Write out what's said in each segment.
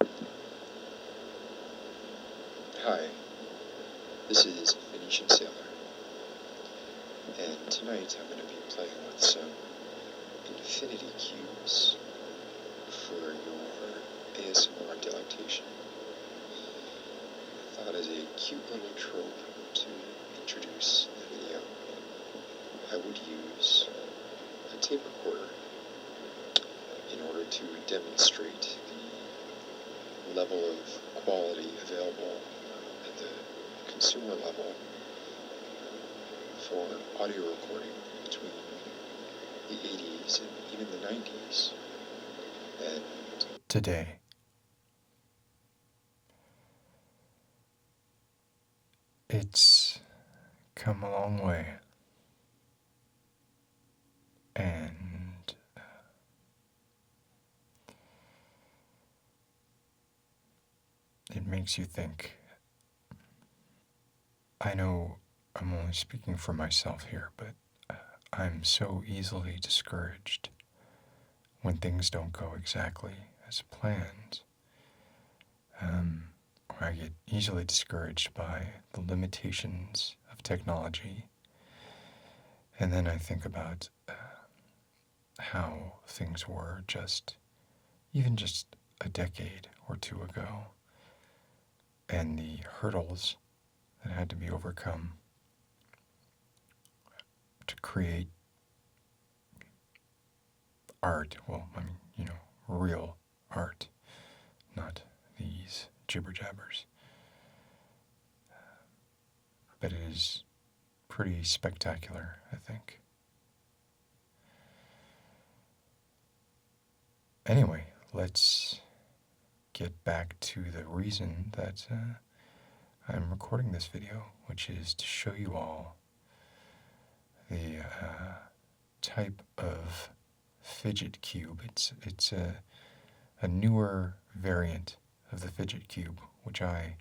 Hi, this is Venetian Sailor, and tonight I'm going to be playing with some infinity cubes for your ASMR delectation. I thought as a cute little trope to introduce the video, I would use a tape recorder in order to demonstrate the level of quality available at the consumer level for audio recording between the 80s and even the 90s. And today, it's come a long way, and it makes you think. I know I'm only speaking for myself here, but I'm so easily discouraged when things don't go exactly as planned. Or I get easily discouraged by the limitations of technology. And then I think about how things were even just a decade or two ago, and the hurdles that had to be overcome to create art. Well, real art, not these jibber jabbers. But it is pretty spectacular, I think. Anyway, let's get back to the reason that I'm recording this video, which is to show you all the type of fidget cube. It's a newer variant of the fidget cube, which I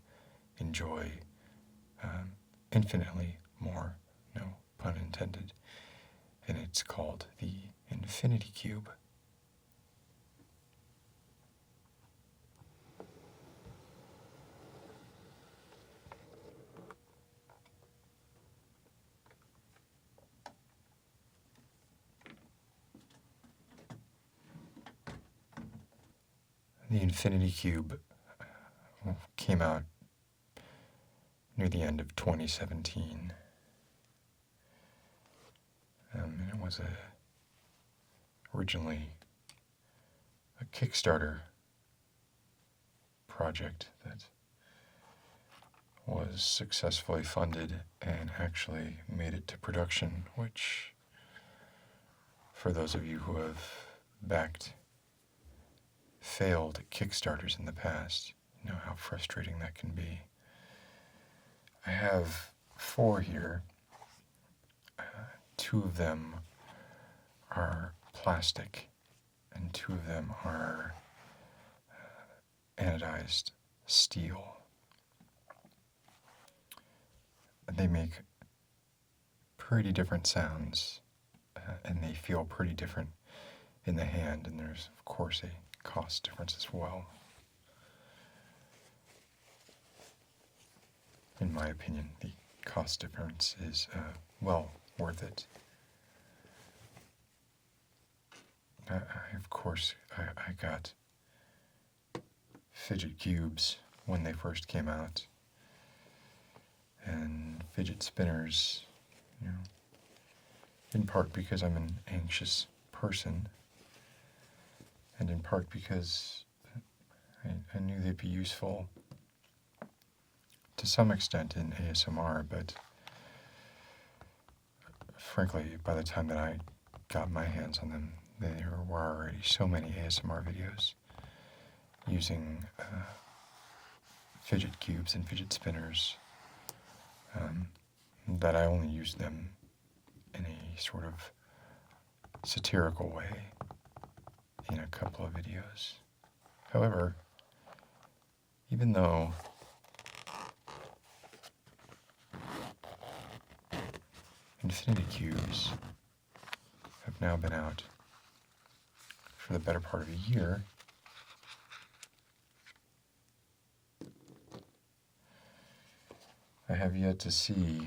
enjoy infinitely more, no pun intended, and it's called the infinity cube. The infinity cube came out near the end of 2017. And it was originally a Kickstarter project that was successfully funded and actually made it to production, which, for those of you who have backed failed Kickstarters in the past, you know how frustrating that can be. I have 4 here. 2 of them are plastic, and 2 of them are anodized steel. They make pretty different sounds, and they feel pretty different in the hand, and there's, of course, a cost difference as well. In my opinion, the cost difference is well worth it. Of course, I got fidget cubes when they first came out, and fidget spinners, in part because I'm an anxious person, and in part because I knew they'd be useful to some extent in ASMR, but frankly, by the time that I got my hands on them, there were already so many ASMR videos using fidget cubes and fidget spinners that I only used them in a sort of satirical way in a couple of videos. However, even though infinity cubes have now been out for the better part of a year, I have yet to see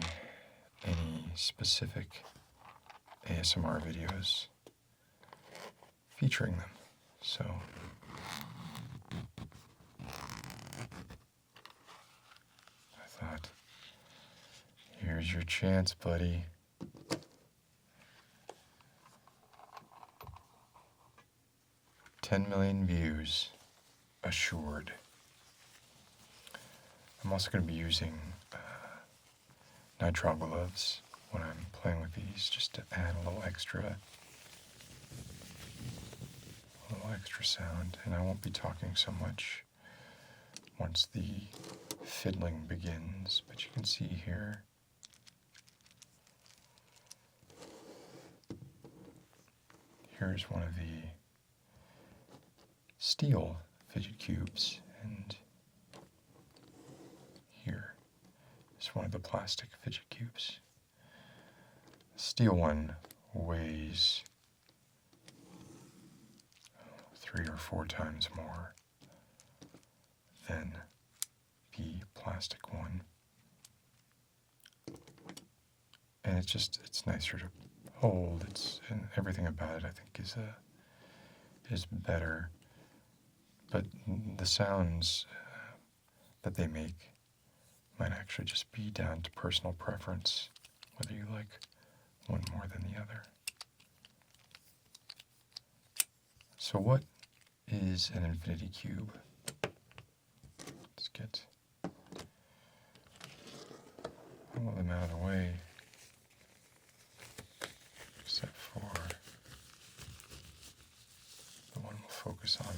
any specific ASMR videos featuring them. So I thought, here's your chance, buddy. $10 million views assured. I'm also going to be using nitrile gloves when I'm playing with these, just to add a little extra sound, and I won't be talking so much once the fiddling begins, but you can see here here's one of the steel fidget cubes, and here is one of the plastic fidget cubes. The steel one weighs 3 or 4 times more than the plastic one. And it's nicer to hold. And everything about it, I think, is better. But the sounds that they make might actually just be down to personal preference, whether you like one more than the other. So what is an infinity cube? Let's get all of them out of the way, except for the one we'll focus on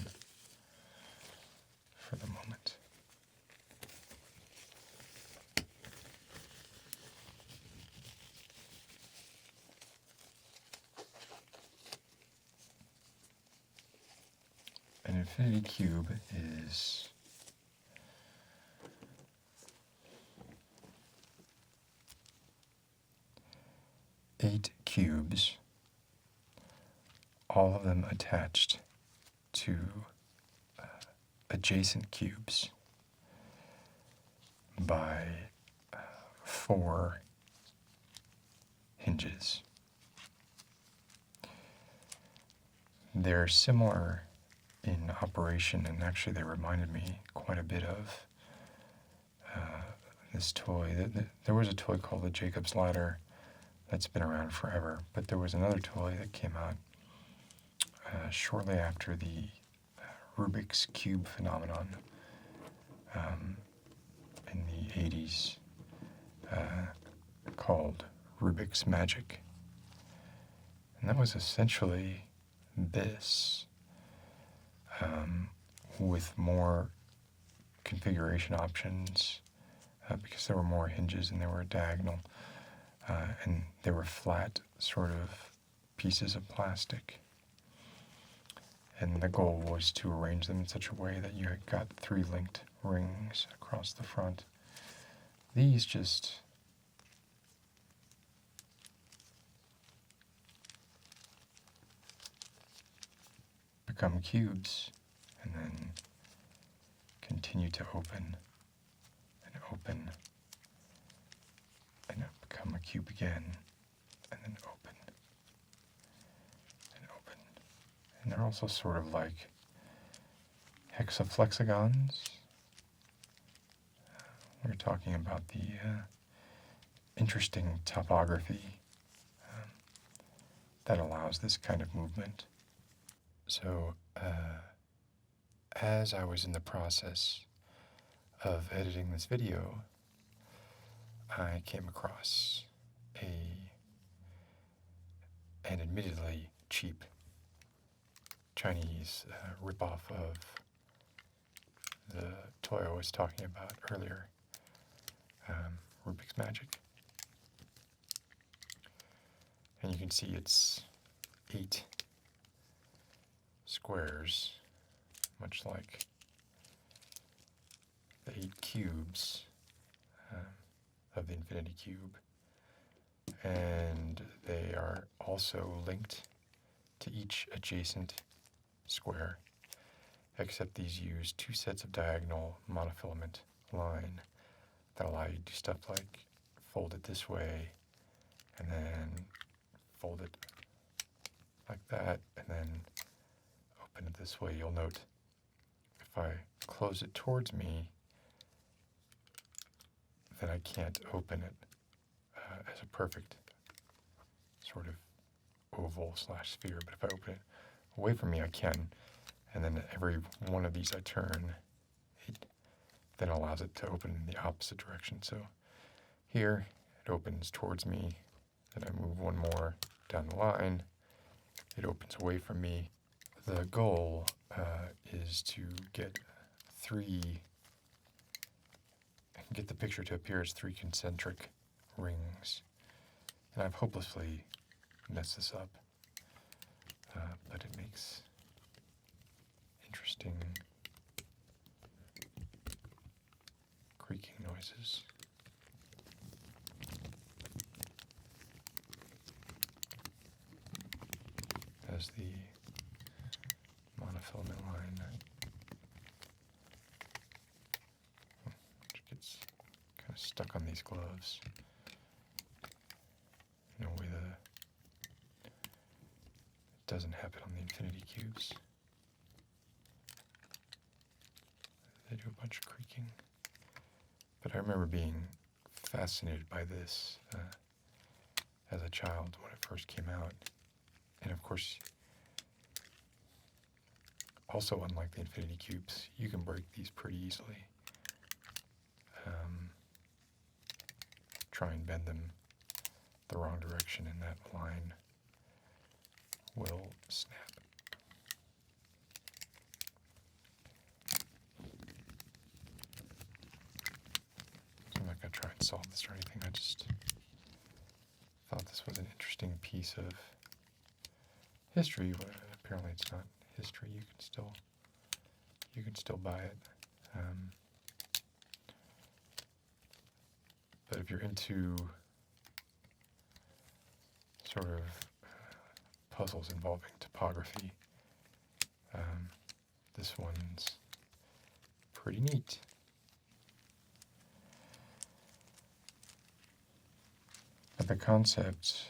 for the moment. An infinity cube is eight cubes, all of them attached to adjacent cubes by 4 hinges. They're similar in operation, and actually they reminded me quite a bit of this toy. There was a toy called the Jacob's Ladder that's been around forever, but there was another toy that came out shortly after the Rubik's Cube phenomenon in the 80s called Rubik's Magic. And that was essentially this, with more configuration options, because there were more hinges and they were diagonal, and they were flat sort of pieces of plastic. And the goal was to arrange them in such a way that you had got 3 linked rings across the front. These just become cubes and then continue to open and open and become a cube again, and then open and open. And they're also sort of like hexaflexagons. We're talking about the interesting topography that allows this kind of movement. So, as I was in the process of editing this video, I came across an admittedly cheap Chinese ripoff of the toy I was talking about earlier, Rubik's Magic. And you can see it's 8 squares, much like the 8 cubes of the infinity cube. And they are also linked to each adjacent square, except these use 2 sets of diagonal monofilament line that allow you to do stuff like fold it this way, and then fold it like that, and then open it this way. You'll note if I close it towards me, then I can't open it as a perfect sort of oval/sphere. But if I open it away from me, I can. And then every one of these I turn, it then allows it to open in the opposite direction. So here, it opens towards me. Then I move one more down the line. It opens away from me. The goal is to get the picture to appear as 3 concentric rings. And I've hopelessly messed this up, but it makes interesting creaking noises. As the monofilament line which gets kind of stuck on these gloves in a way that it doesn't happen on the infinity cubes. They do a bunch of creaking. But I remember being fascinated by this as a child when it first came out. And of course, also unlike the infinity cubes, you can break these pretty easily. Try and bend them the wrong direction and that line will snap. I'm not going to try and solve this or anything. I just thought this was an interesting piece of history, but apparently it's not history. You can still buy it. But if you're into sort of puzzles involving topography, this one's pretty neat. But the concept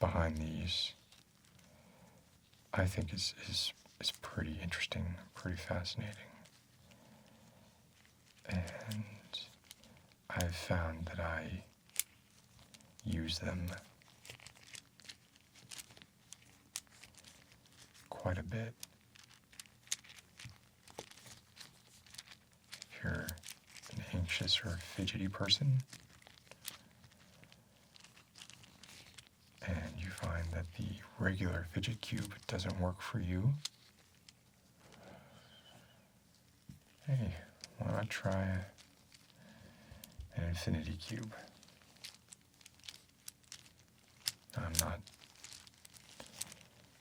behind these, I think, is pretty interesting, pretty fascinating. And I've found that I use them quite a bit. If you're an anxious or fidgety person, and you find that the regular fidget cube doesn't work for you, hey, why not try an infinity cube? I'm not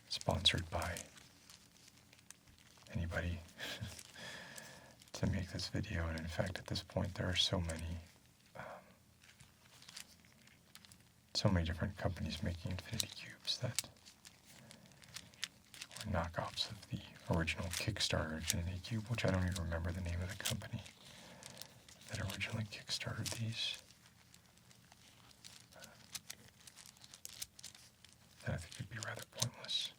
sponsored by anybody to make this video, and in fact at this point there are so many different companies making infinity cubes that were knockoffs of the original Kickstarter infinity cube, which I don't even remember the name of the company that originally kickstarted these. That I think would be rather pointless.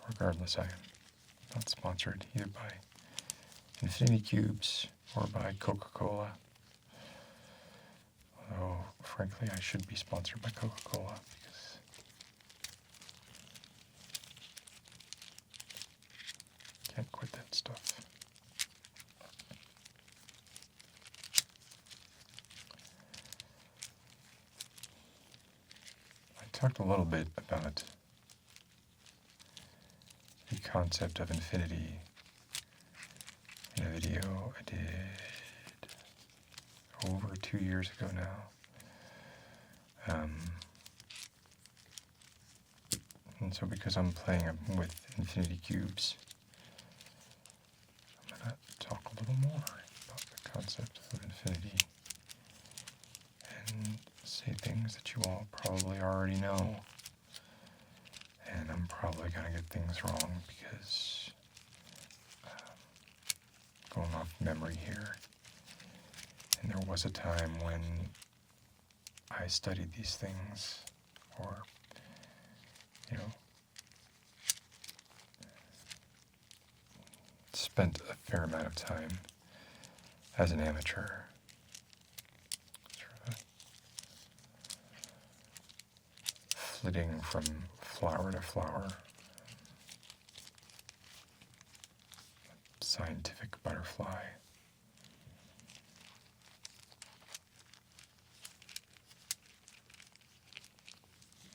Regardless, I am not sponsored either by infinity cubes or by Coca-Cola. Although, frankly, I should be sponsored by Coca-Cola because I can't quit that stuff. I talked a little bit about the concept of infinity in a video I did over 2 years ago now. And so because I'm playing with infinity cubes, I'm going to talk a little more about the concept of infinity and say things that you all probably already know. And I'm probably going to get things wrong because memory here. And there was a time when I studied these things, or, spent a fair amount of time as an amateur, sort of flitting from flower to flower, scientific butterfly.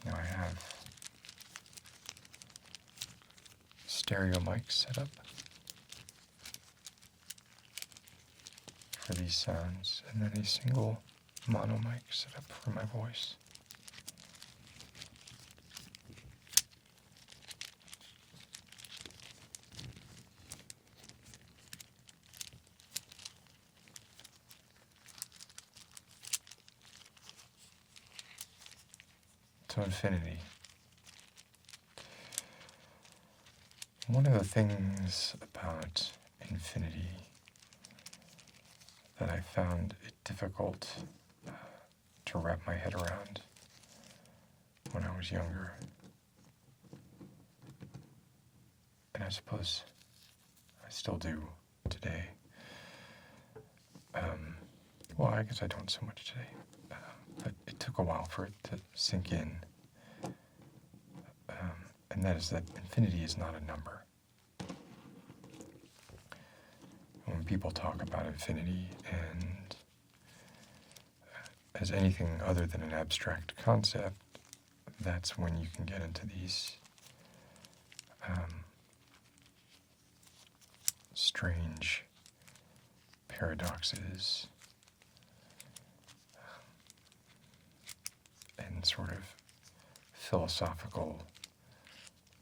Now I have stereo mics set up for these sounds, and then a single mono mic set up for my voice. To infinity. One of the things about infinity that I found it difficult to wrap my head around when I was younger, and I suppose I still do today. Well, I guess I don't so much today, but it took a while for it to sink in, and that is that infinity is not a number. When people talk about infinity and as anything other than an abstract concept, that's when you can get into these strange paradoxes and sort of philosophical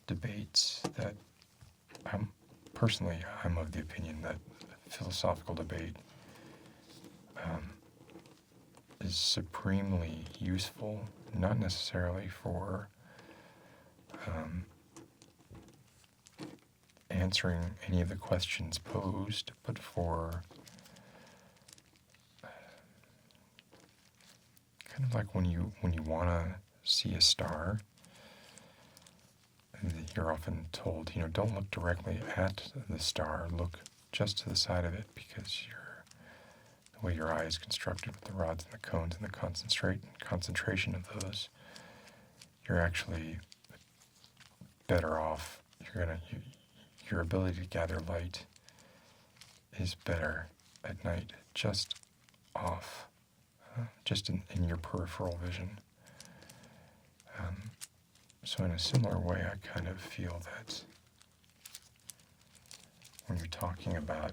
debates that I'm of the opinion that philosophical debate is supremely useful, not necessarily for answering any of the questions posed, but for kind of like when you want to see a star, you're often told, don't look directly at the star, look just to the side of it, because the way your eye is constructed with the rods and the cones and the concentration of those, you're actually better off. Your ability to gather light is better at night, just off, just in your peripheral vision. So in a similar way, I kind of feel that when you're talking about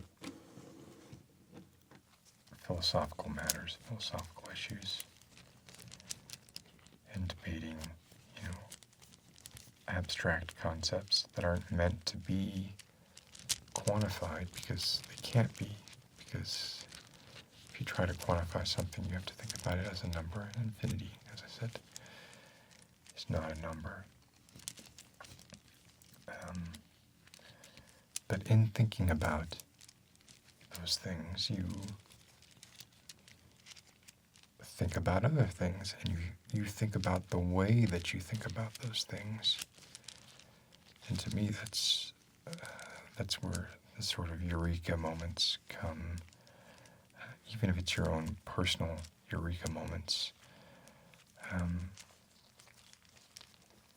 philosophical matters, philosophical issues, and debating, abstract concepts that aren't meant to be quantified, because they can't be, because if you try to quantify something, you have to think about it as a number, and infinity, as I said, is not a number. But in thinking about those things, you think about other things, and you think about the way that you think about those things. And to me, that's where the sort of eureka moments come, even if it's your own personal eureka moments.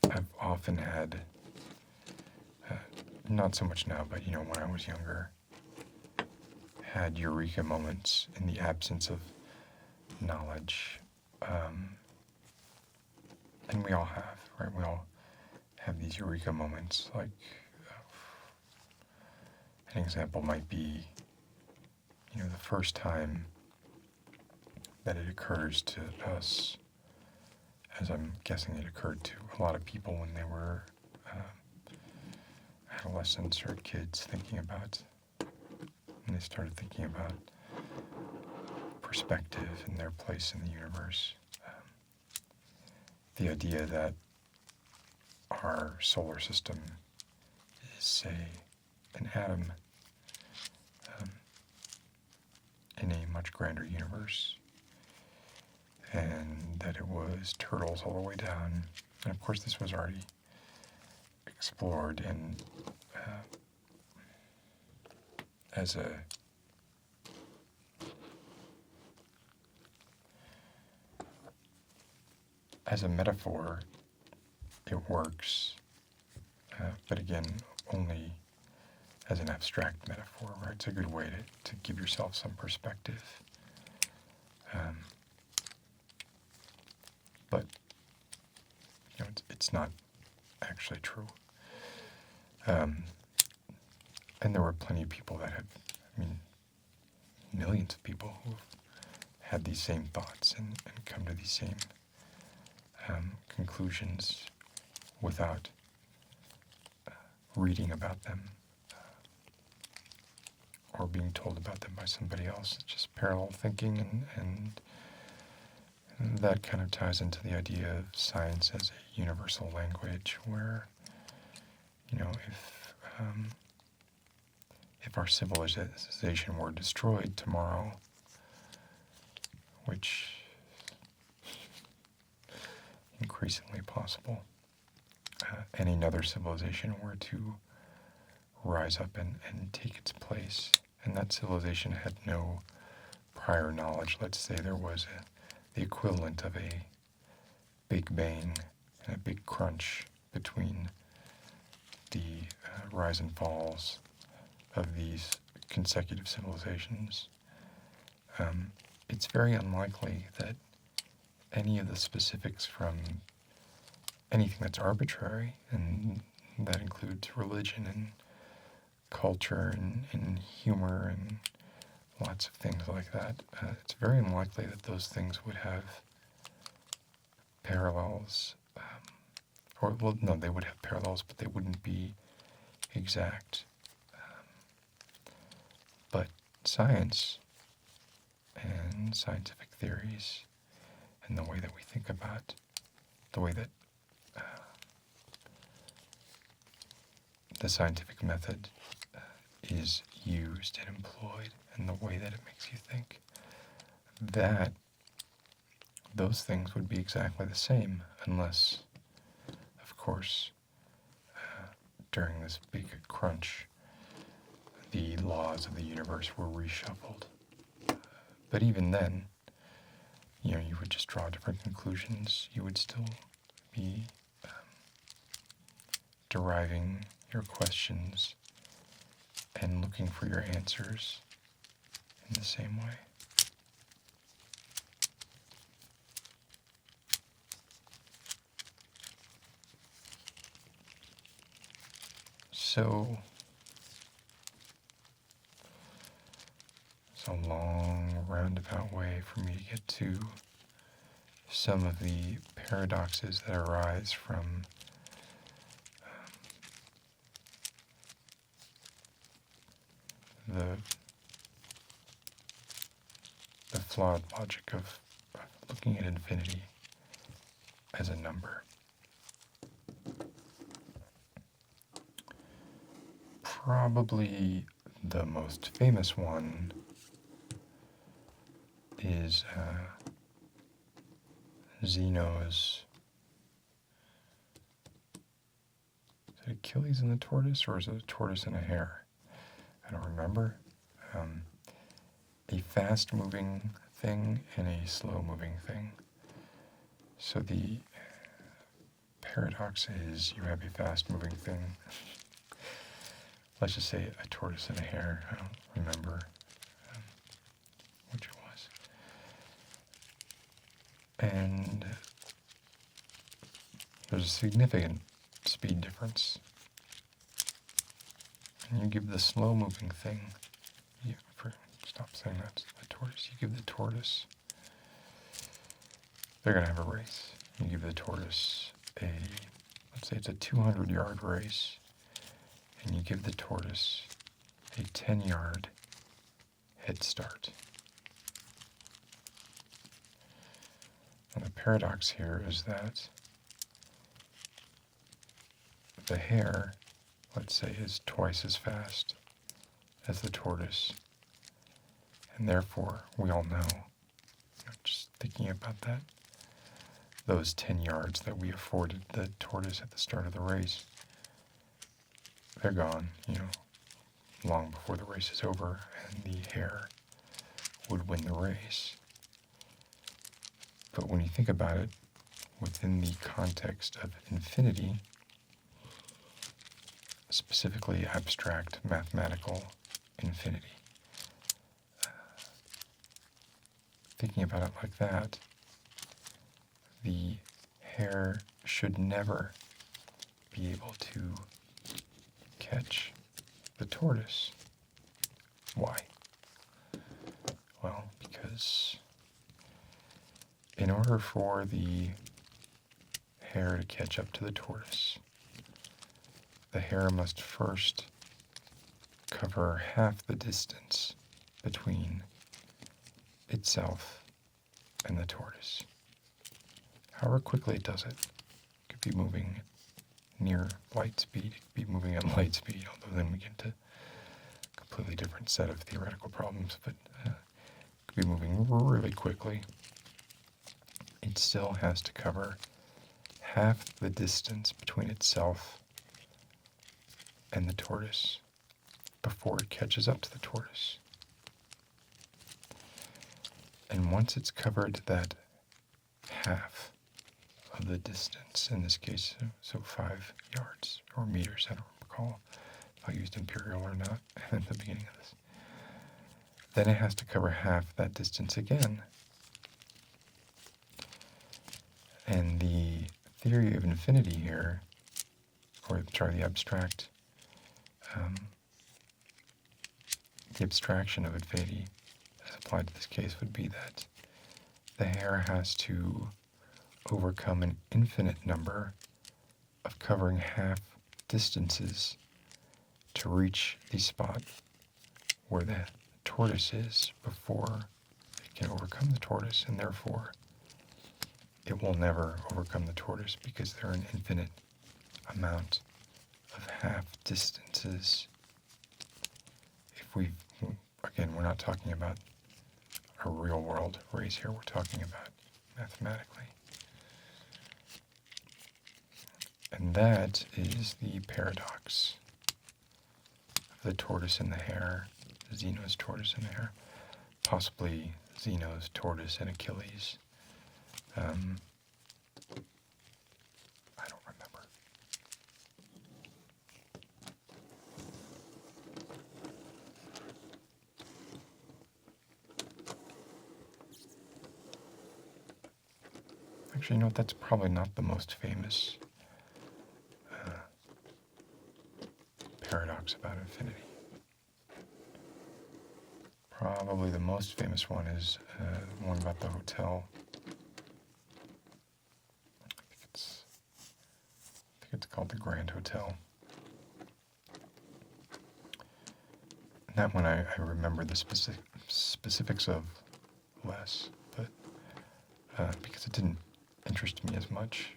I've often had, not so much now, but when I was younger, had eureka moments in the absence of knowledge, and we all have, right? We all have these eureka moments. Like an example might be, the first time that it occurs to us, as I'm guessing it occurred to a lot of people when they were adolescents or kids, when they started thinking about perspective and their place in the universe. The idea that our solar system is, say, an atom, in a much grander universe, and that it was turtles all the way down. And of course, this was already explored and as a metaphor, it works, but again, only as an abstract metaphor, right? It's a good way to give yourself some perspective. But it's not actually true. And there were plenty of people that millions of people who've had these same thoughts and come to these same conclusions without reading about them or being told about them by somebody else. It's just parallel thinking, and that kind of ties into the idea of science as a universal language, where, if our civilization were destroyed tomorrow, which increasingly possible, and another civilization were to rise up and take its place, and that civilization had no prior knowledge. Let's say there was the equivalent of a big bang and a big crunch between the rise and falls of these consecutive civilizations. It's very unlikely that any of the specifics from anything that's arbitrary, and that includes religion and culture and humor and lots of things like that, it's very unlikely that those things would have parallels, they would have parallels, but they wouldn't be exact. But science and scientific theories and the way that we think about the way that the scientific method is used and employed, and the way that it makes you think, that those things would be exactly the same, unless, of course, during this big crunch, the laws of the universe were reshuffled. But even then, you would just draw different conclusions. You would still be deriving your questions and looking for your answers in the same way. So, it's a long roundabout way for me to get to some of the paradoxes that arise from the flawed logic of looking at infinity as a number. Probably the most famous one is Zeno's, is it Achilles and the tortoise, or is it a tortoise and a hare? I don't remember. A fast-moving thing and a slow-moving thing. So the paradox is you have a fast-moving thing. Let's just say a tortoise and a hare. I don't remember which it was. And there's a significant speed difference. And you give the slow-moving thing, stop saying that's a tortoise, you give the tortoise, they're going to have a race. You give the tortoise let's say it's a 200-yard race, and you give the tortoise a 10-yard head start. And the paradox here is that the hare, let's say, is twice as fast as the tortoise, And therefore, we all know, just thinking about that, those 10 yards that we afforded the tortoise at the start of the race, they're gone, long before the race is over, and the hare would win the race. But when you think about it, within the context of infinity, specifically abstract mathematical infinity, thinking about it like that, the hare should never be able to catch the tortoise. Why? Well, because in order for the hare to catch up to the tortoise, the hare must first cover half the distance between itself and the tortoise. However quickly it does it. It could be moving near light speed, it could be moving at light speed, although then we get into a completely different set of theoretical problems, but it could be moving really quickly. It still has to cover half the distance between itself and the tortoise before it catches up to the tortoise. And once it's covered that half of the distance, in this case, so 5 yards or meters, I don't recall if I used imperial or not at the beginning of this, then it has to cover half that distance again. And the theory of infinity here, or the abstraction of infinity as applied to this case would be that the hare has to overcome an infinite number of covering half distances to reach the spot where the tortoise is before it can overcome the tortoise, and therefore it will never overcome the tortoise because there are an infinite amount of half distances. Again, we're not talking about a real world race here, we're talking about mathematically. And that is the paradox of the tortoise and the hare, Zeno's tortoise and the hare, possibly Zeno's tortoise and Achilles. I don't remember. Actually, that's probably not the most famous paradox about infinity. Probably the most famous one is the one about the hotel. I think it's called the Grand Hotel. And that one I remember the specifics of less, but because it didn't interest me as much.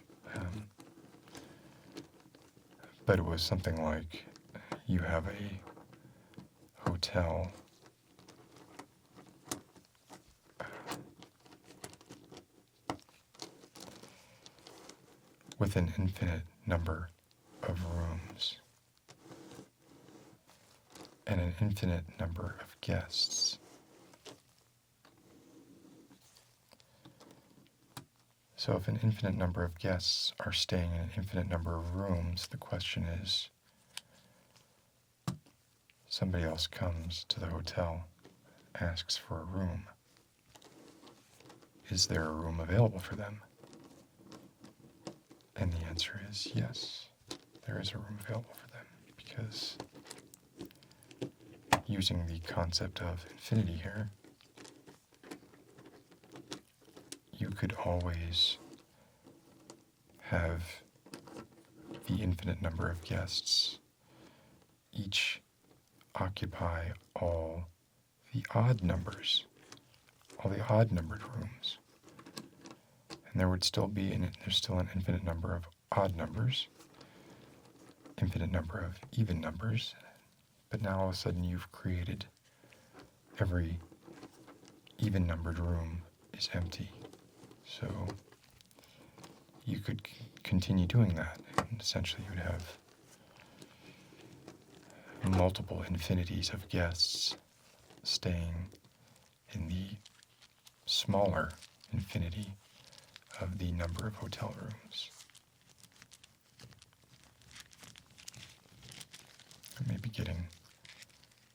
But it was something like, you have a hotel with an infinite number of rooms and an infinite number of guests. So if an infinite number of guests are staying in an infinite number of rooms, the question is, somebody else comes to the hotel, asks for a room. Is there a room available for them? And the answer is yes, there is a room available for them, because using the concept of infinity here, you could always have the infinite number of guests each occupy all the odd numbers, all the odd numbered rooms. And there's still an infinite number of odd numbers, infinite number of even numbers, but now all of a sudden you've created every even-numbered room is empty. So you could continue doing that, and essentially you would have multiple infinities of guests staying in the smaller infinity of the number of hotel rooms. I may be getting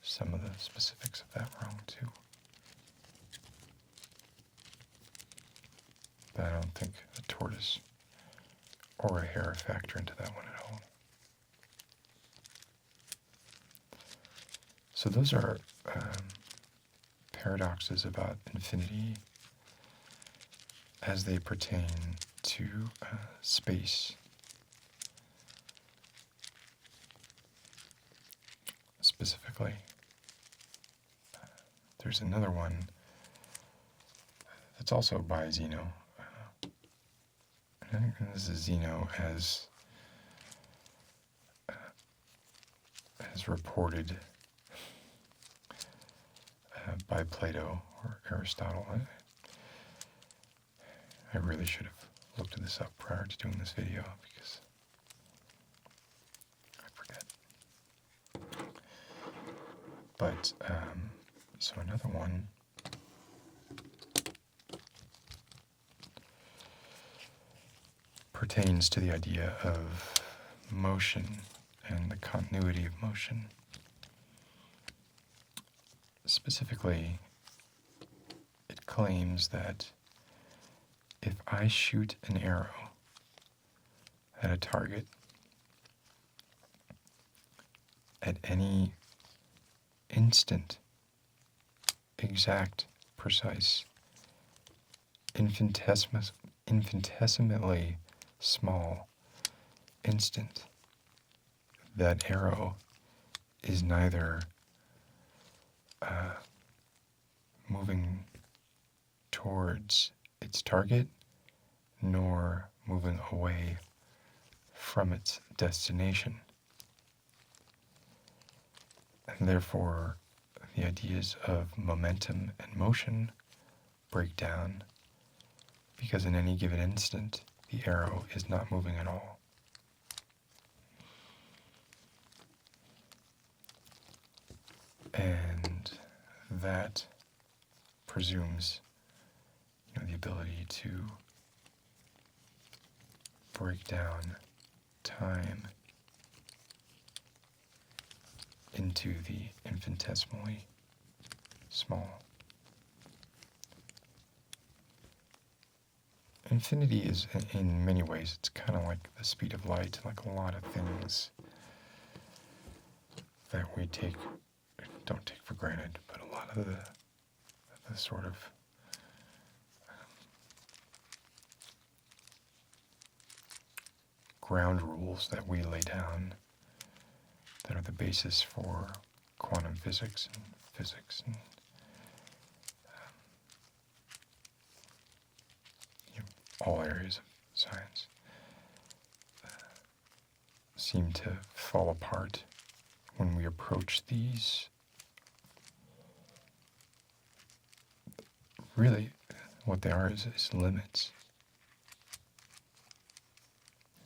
some of the specifics of that wrong too. But I don't think a tortoise or a hare factor into that one at all. So those are paradoxes about infinity as they pertain to space. Specifically, there's another one that's also by Zeno. I think this is Zeno as reported by Plato or Aristotle. I really should have looked this up prior to doing this video because I forget. But, so another one pertains to the idea of motion and the continuity of motion. Specifically, it claims that if I shoot an arrow at a target at any instant, exact, precise, infinitesimally small instant, that arrow is neither moving towards its target nor moving away from its destination. And therefore, the ideas of momentum and motion break down because in any given instant, the arrow is not moving at all. And that presumes, the ability to break down time into the infinitesimally small. Infinity is, in many ways, it's kind of like the speed of light, like a lot of things that we don't take for granted, but a lot of the sort of ground rules that we lay down that are the basis for quantum physics and all areas of science seem to fall apart when we approach these. Really, what they are is limits.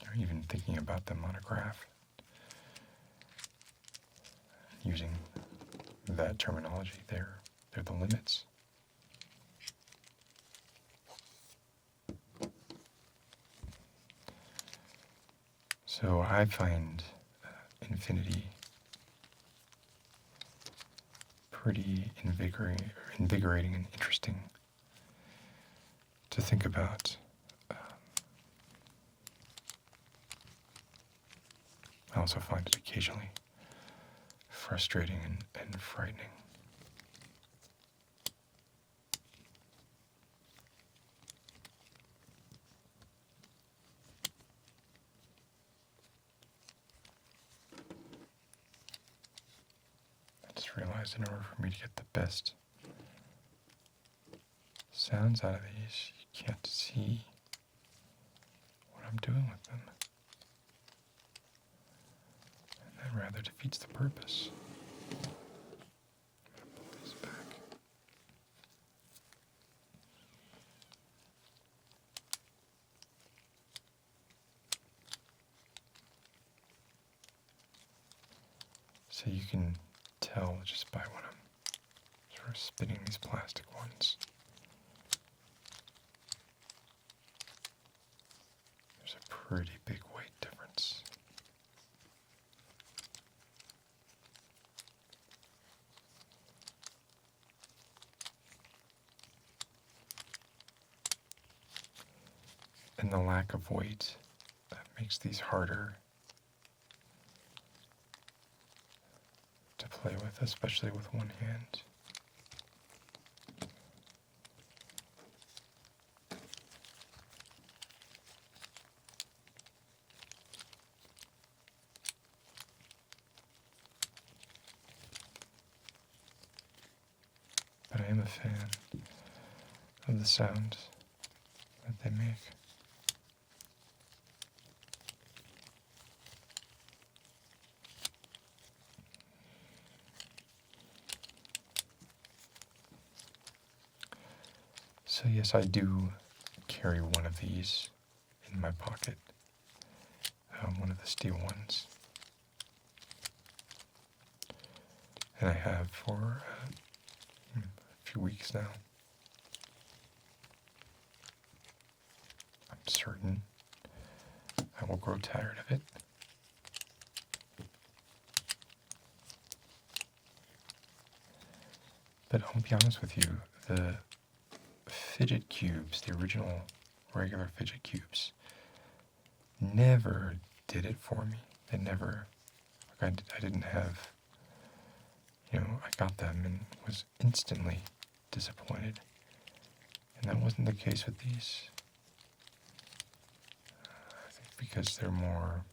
You're even thinking about them on a graph, using that terminology. They're the limits. So I find infinity pretty invigorating and interesting to think about. I also find it occasionally frustrating and frightening. I just realized in order for me to get the best sounds out of these, you can't see what I'm doing with them. And that rather defeats the purpose. I'm going to pull these back. So you can tell just by when I'm sort of spinning these plastic ones. There's a pretty big weight difference. And the lack of weight makes these harder to play with, especially with one hand. But I am a fan of the sounds that they make. So yes, I do carry one of these in my pocket, one of the steel ones. And I have for a few weeks now. I'm certain I will grow tired of it. But I'll be honest with you, the fidget cubes, the original regular fidget cubes, never did it for me. They never, I didn't have, I got them and was instantly disappointed. And that wasn't the case with these. I think because they're more,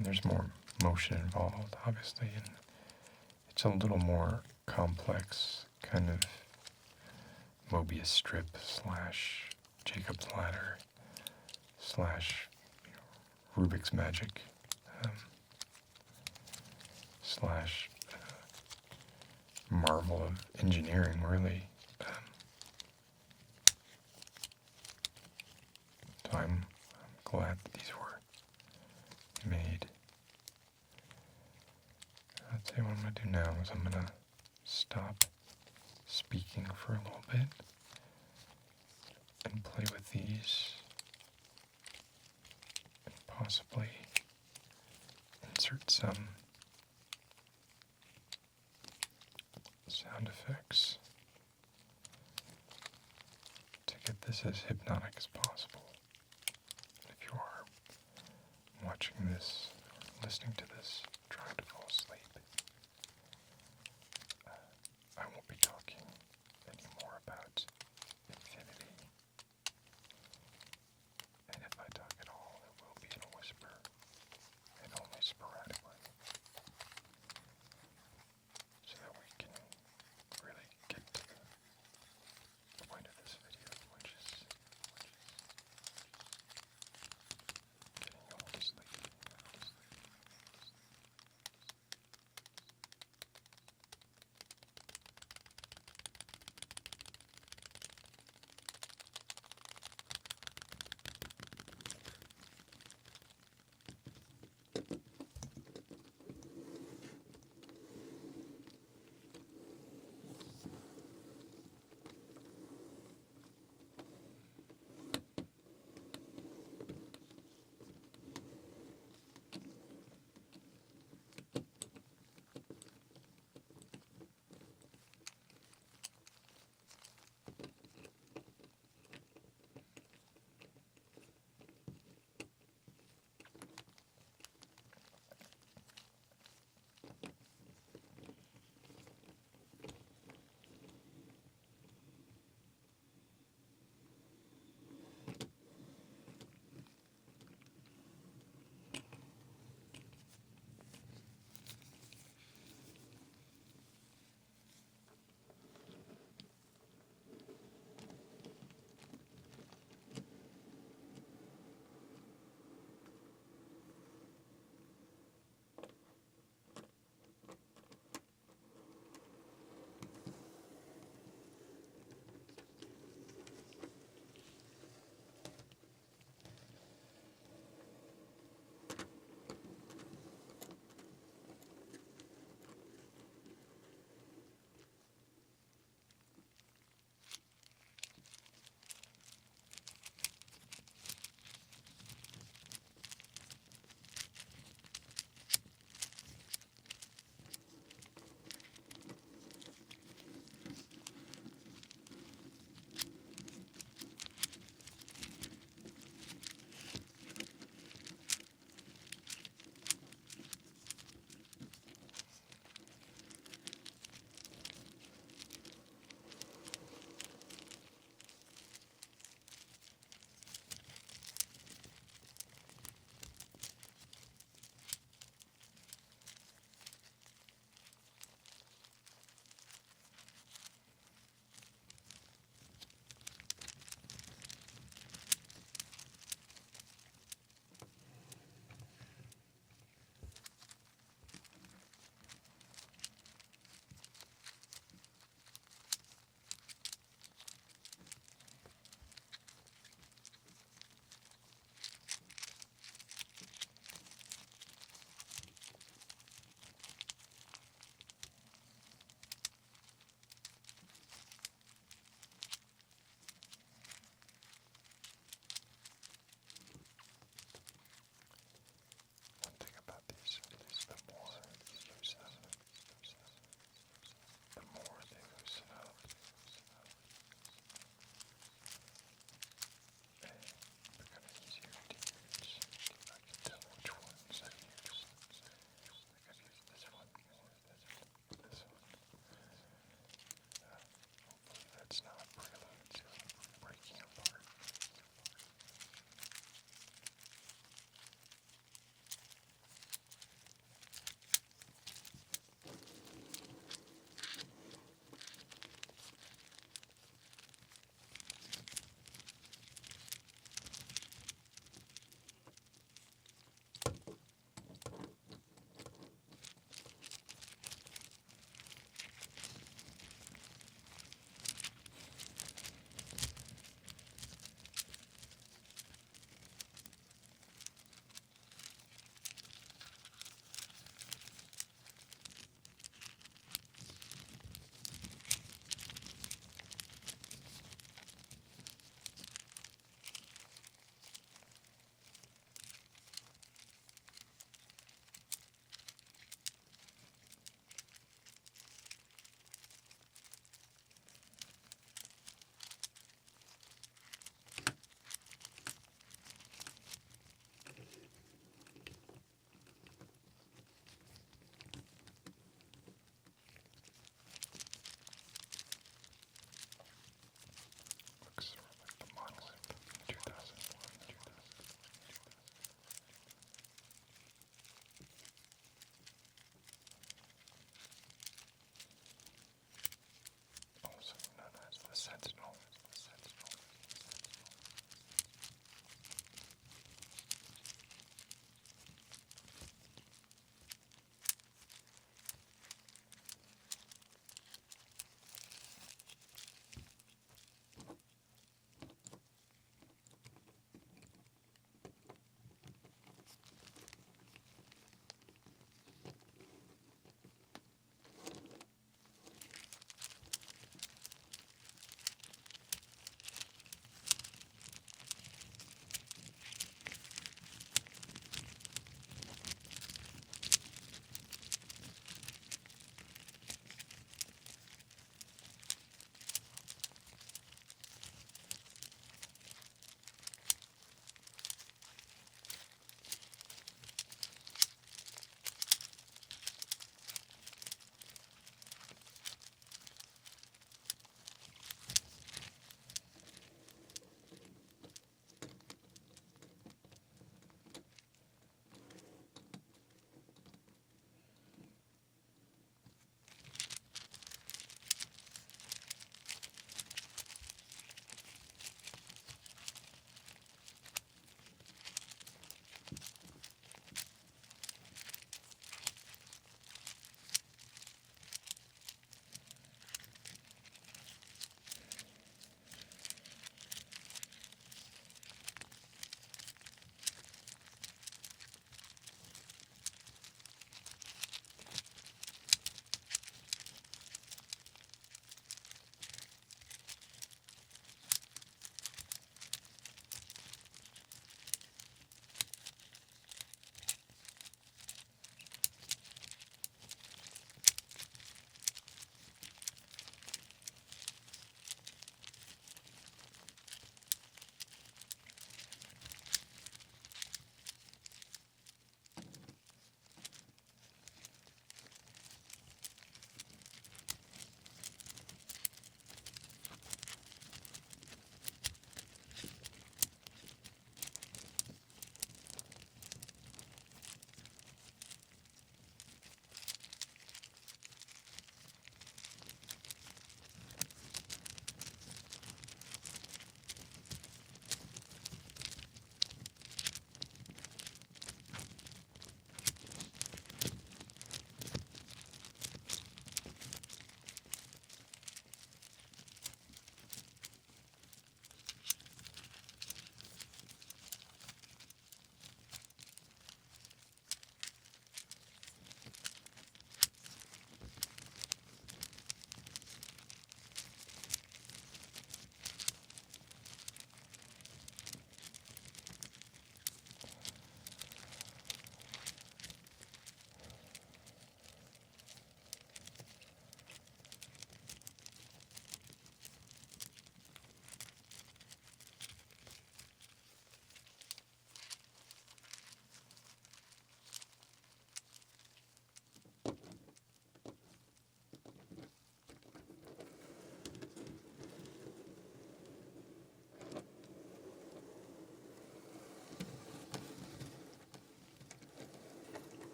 there's more motion involved, obviously, and it's a little more complex, kind of Mobius strip slash Jacob's ladder slash Rubik's magic slash marvel of engineering, really. So I'm glad that these were made. I'll tell you what I'm going to do now is I'm going to stop speaking for a little bit and play with these and possibly insert some sound effects to get this as hypnotic as possible. If you are watching this, or listening to this, trying to fall asleep, I won't be talking anymore about